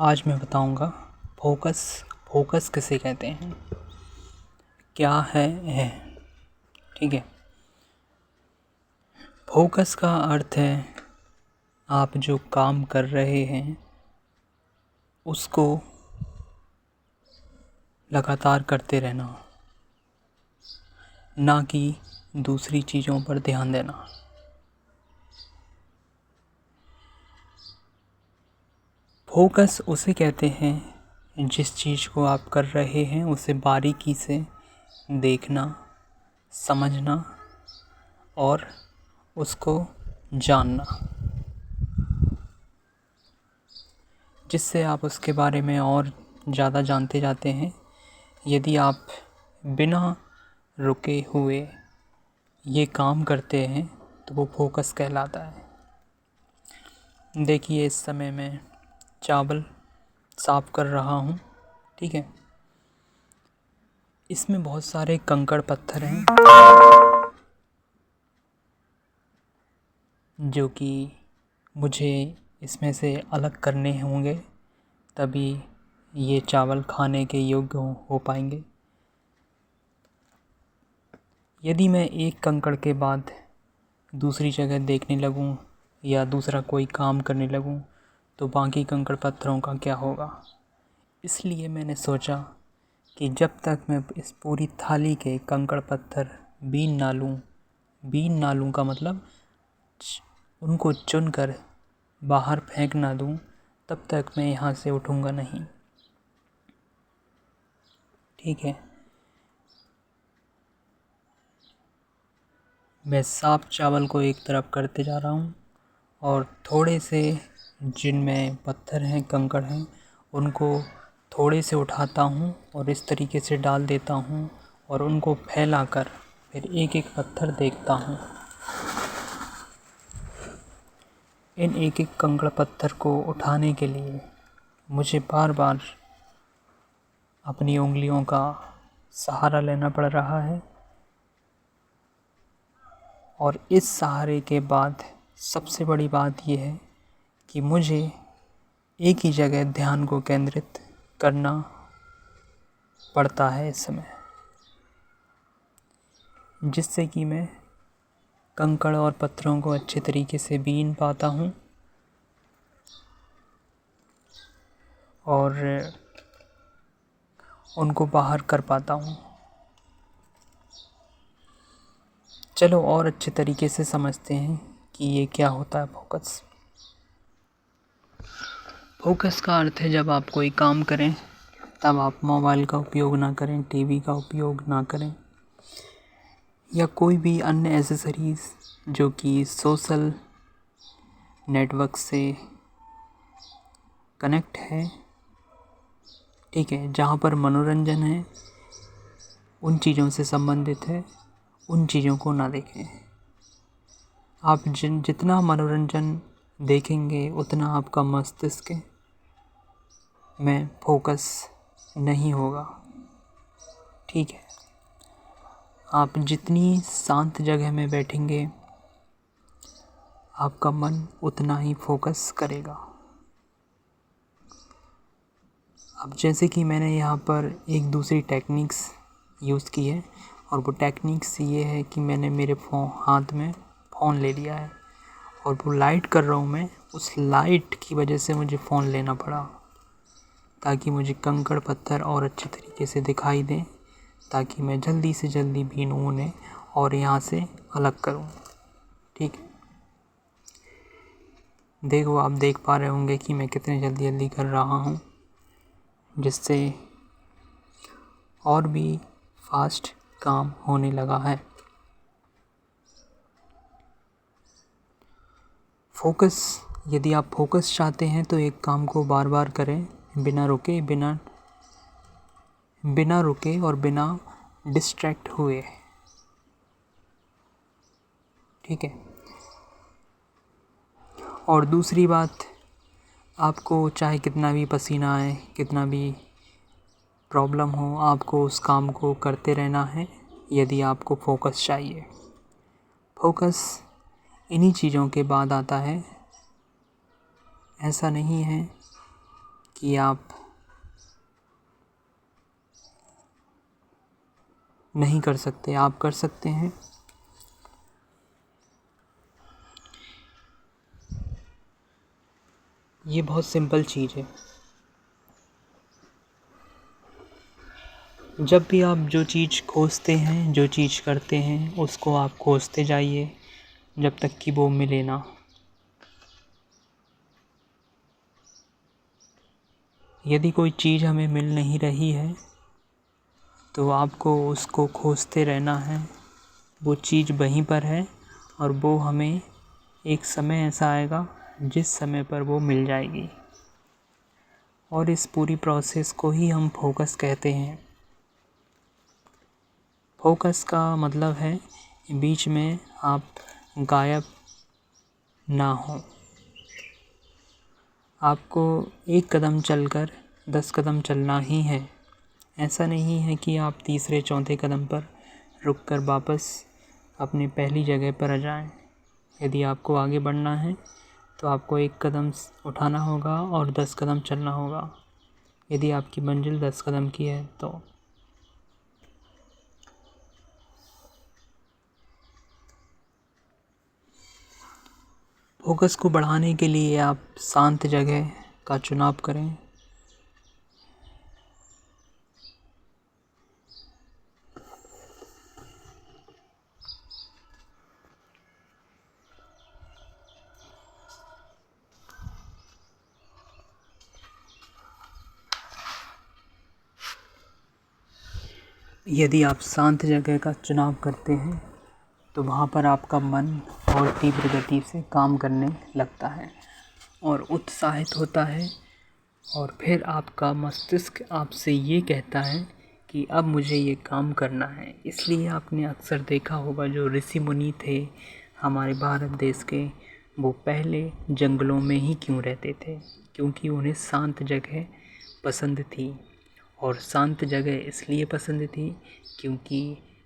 आज मैं बताऊंगा फोकस फोकस किसे कहते हैं, क्या है। ठीक है। फोकस का अर्थ है आप जो काम कर रहे हैं उसको लगातार करते रहना, ना कि दूसरी चीज़ों पर ध्यान देना। फोकस उसे कहते हैं जिस चीज़ को आप कर रहे हैं उसे बारीकी से देखना, समझना और उसको जानना, जिससे आप उसके बारे में और ज़्यादा जानते जाते हैं। यदि आप बिना रुके हुए ये काम करते हैं तो वो फोकस कहलाता है। देखिए, इस समय मैं चावल साफ़ कर रहा हूँ। ठीक है। इसमें बहुत सारे कंकड़ पत्थर हैं जो कि मुझे इसमें से अलग करने होंगे, तभी ये चावल खाने के योग्य हो पाएंगे। यदि मैं एक कंकड़ के बाद दूसरी जगह देखने लगूं या दूसरा कोई काम करने लगूं तो बाकी कंकड़ पत्थरों का क्या होगा। इसलिए मैंने सोचा कि जब तक मैं इस पूरी थाली के कंकड़ पत्थर बीन ना लूं का मतलब उनको चुनकर बाहर फेंक ना दूं, तब तक मैं यहाँ से उठूँगा नहीं। ठीक है। मैं साफ चावल को एक तरफ करते जा रहा हूँ और थोड़े से जिनमें पत्थर हैं, कंकड़ हैं, उनको थोड़े से उठाता हूँ और इस तरीके से डाल देता हूँ और उनको फैलाकर फिर एक एक पत्थर देखता हूँ। इन एक एक कंकड़ पत्थर को उठाने के लिए मुझे बार बार अपनी उंगलियों का सहारा लेना पड़ रहा है, और इस सहारे के बाद सबसे बड़ी बात यह है कि मुझे एक ही जगह ध्यान को केंद्रित करना पड़ता है इस समय, जिससे कि मैं कंकड़ और पत्थरों को अच्छे तरीके से बीन पाता हूँ और उनको बाहर कर पाता हूँ। चलो और अच्छे तरीके से समझते हैं कि ये क्या होता है फोकस। फोकस का अर्थ है जब आप कोई काम करें तब आप मोबाइल का उपयोग ना करें, टीवी का उपयोग ना करें या कोई भी अन्य एसेसरीज़ जो कि सोशल नेटवर्क से कनेक्ट है। ठीक है। जहाँ पर मनोरंजन है, उन चीज़ों से संबंधित है, उन चीज़ों को ना देखें। आप जितना मनोरंजन देखेंगे उतना आपका मस्तिष्क में फोकस नहीं होगा। ठीक है। आप जितनी शांत जगह में बैठेंगे आपका मन उतना ही फोकस करेगा। अब जैसे कि मैंने यहाँ पर एक दूसरी टेक्निक्स यूज़ की है, और वो टेक्निक्स ये है कि मैंने मेरे हाथ में फ़ोन ले लिया है और वो लाइट कर रहा हूँ मैं। उस लाइट की वजह से मुझे फ़ोन लेना पड़ा ताकि मुझे कंकड़ पत्थर और अच्छे तरीके से दिखाई दें, ताकि मैं जल्दी से जल्दी भीनूं उन्हें और यहाँ से अलग करूँ। ठीक है। देखो, आप देख पा रहे होंगे कि मैं कितने जल्दी कर रहा हूँ, जिससे और भी फास्ट काम होने लगा है। फोकस, यदि आप फोकस चाहते हैं तो एक काम को बार बार करें, बिना रुके और बिना डिस्ट्रैक्ट हुए। ठीक है। और दूसरी बात, आपको चाहे कितना भी पसीना आए, कितना भी प्रॉब्लम हो, आपको उस काम को करते रहना है यदि आपको फोकस चाहिए। फोकस इन्हीं चीज़ों के बाद आता है। ऐसा नहीं है कि आप नहीं कर सकते, आप कर सकते हैं। ये बहुत सिंपल चीज़ है। जब भी आप जो चीज़ खोजते हैं, जो चीज़ करते हैं, उसको आप खोजते जाइए जब तक कि वो मिले ना। यदि कोई चीज़ हमें मिल नहीं रही है तो आपको उसको खोजते रहना है। वो चीज़ वहीं पर है और वो हमें एक समय ऐसा आएगा जिस समय पर वो मिल जाएगी। और इस पूरी प्रोसेस को ही हम फोकस कहते हैं। फोकस का मतलब है बीच में आप गायब ना हो। आपको एक कदम चलकर 10 कदम चलना ही है। ऐसा नहीं है कि आप तीसरे चौथे कदम पर रुककर वापस अपनी पहली जगह पर आ जाएं। यदि आपको आगे बढ़ना है तो आपको एक कदम उठाना होगा और 10 कदम चलना होगा। यदि आपकी मंजिल 10 कदम की है तो फोकस को बढ़ाने के लिए आप शांत जगह का चुनाव करें। यदि आप शांत जगह का चुनाव करते हैं तो वहाँ पर आपका मन और तीव्र गति से काम करने लगता है और उत्साहित होता है। और फिर आपका मस्तिष्क आपसे ये कहता है कि अब मुझे ये काम करना है। इसलिए आपने अक्सर देखा होगा जो ऋषि मुनि थे हमारे भारत देश के, वो पहले जंगलों में ही क्यों रहते थे? क्योंकि उन्हें शांत जगह पसंद थी। और शांत जगह इसलिए पसंद थी क्योंकि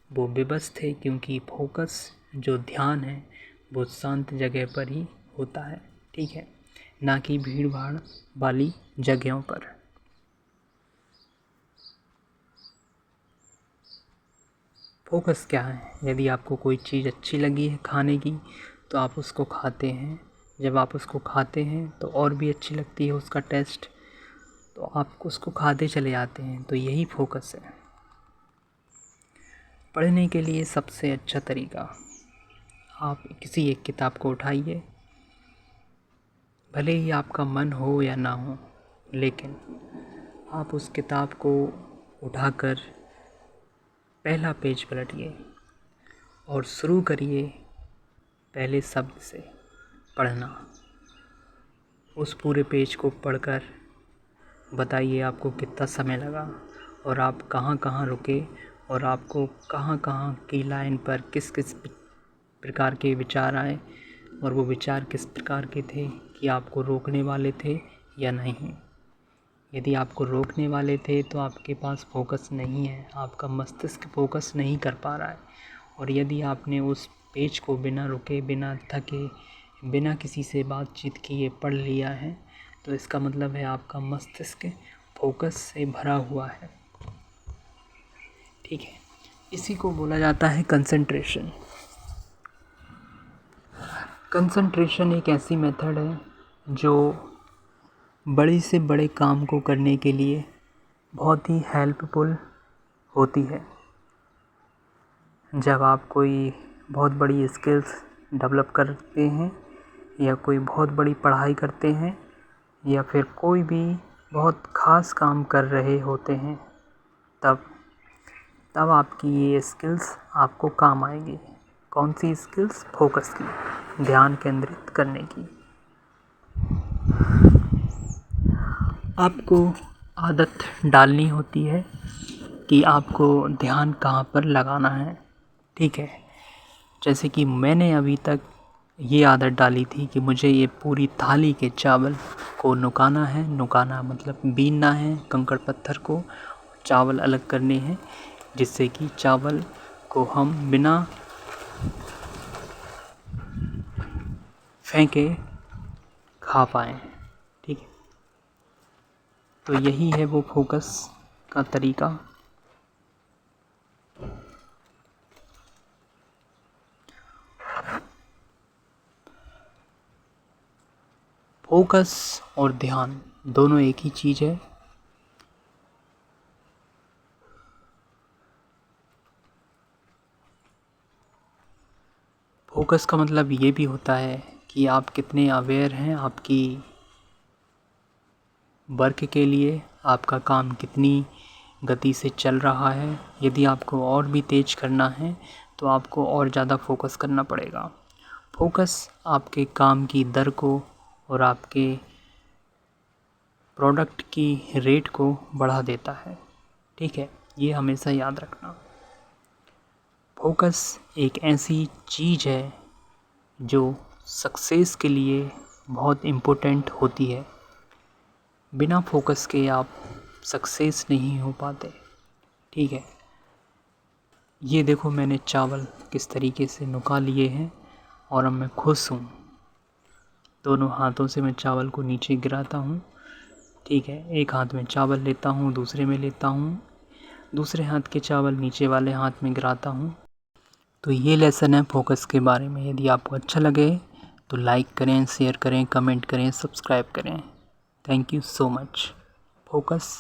वो विवश थे, क्योंकि फोकस जो ध्यान है वो शांत जगह पर ही होता है। ठीक है, ना कि भीड़ भाड़ वाली जगहों पर। फोकस क्या है? यदि आपको कोई चीज़ अच्छी लगी है खाने की तो आप उसको खाते हैं। जब आप उसको खाते हैं तो और भी अच्छी लगती है उसका टेस्ट, तो आप उसको खाते चले जाते हैं। तो यही फोकस है। पढ़ने के लिए सबसे अच्छा तरीका, आप किसी एक किताब को उठाइए, भले ही आपका मन हो या ना हो, लेकिन आप उस किताब को उठाकर पहला पेज पलटिए और शुरू करिए पहले शब्द से पढ़ना। उस पूरे पेज को पढ़कर बताइए आपको कितना समय लगा और आप कहाँ कहाँ रुके और आपको कहाँ कहाँ की लाइन पर किस किस प्रकार के विचार आए और वो विचार किस प्रकार के थे कि आपको रोकने वाले थे या नहीं। यदि आपको रोकने वाले थे तो आपके पास फोकस नहीं है, आपका मस्तिष्क फोकस नहीं कर पा रहा है। और यदि आपने उस पेज को बिना रुके, बिना थके, बिना किसी से बातचीत किए पढ़ लिया है तो इसका मतलब है आपका मस्तिष्क फोकस से भरा हुआ है। ठीक है, इसी को बोला जाता है कंसंट्रेशन। कंसंट्रेशन एक ऐसी मेथड है जो बड़े से बड़े काम को करने के लिए बहुत ही हेल्पफुल होती है। जब आप कोई बहुत बड़ी स्किल्स डेवलप करते हैं या कोई बहुत बड़ी पढ़ाई करते हैं या फिर कोई भी बहुत ख़ास काम कर रहे होते हैं, तब आपकी ये स्किल्स आपको काम आएगी। कौन सी स्किल्स? फोकस की, ध्यान केंद्रित करने की। आपको आदत डालनी होती है कि आपको ध्यान कहाँ पर लगाना है। ठीक है, जैसे कि मैंने अभी तक ये आदत डाली थी कि मुझे ये पूरी थाली के चावल को नुकाना है। नुकाना मतलब बीनना है, कंकड़ पत्थर को चावल अलग करने हैं, जिससे कि चावल को हम बिना फेंके खा पाएँ। ठीक है, तो यही है वो फोकस का तरीका। फोकस और ध्यान दोनों एक ही चीज़ है। फोकस का मतलब ये भी होता है कि आप कितने अवेयर हैं आपकी वर्क के लिए, आपका काम कितनी गति से चल रहा है। यदि आपको और भी तेज़ करना है तो आपको और ज़्यादा फोकस करना पड़ेगा। फोकस आपके काम की दर को और आपके प्रोडक्ट की रेट को बढ़ा देता है। ठीक है, ये हमेशा याद रखना। फोकस एक ऐसी चीज़ है जो सक्सेस के लिए बहुत इम्पोर्टेंट होती है। बिना फोकस के आप सक्सेस नहीं हो पाते। ठीक है, ये देखो मैंने चावल किस तरीके से नुका लिए हैं और अब मैं खुश हूँ। दोनों हाथों से मैं चावल को नीचे गिराता हूँ। ठीक है, एक हाथ में चावल लेता हूँ, दूसरे में लेता हूँ, दूसरे हाथ के चावल नीचे वाले हाथ में गिराता हूँ। तो ये लेसन है फोकस के बारे में। यदि आपको अच्छा लगे तो लाइक करें, शेयर करें, कमेंट करें, सब्सक्राइब करें। Thank you so much. Focus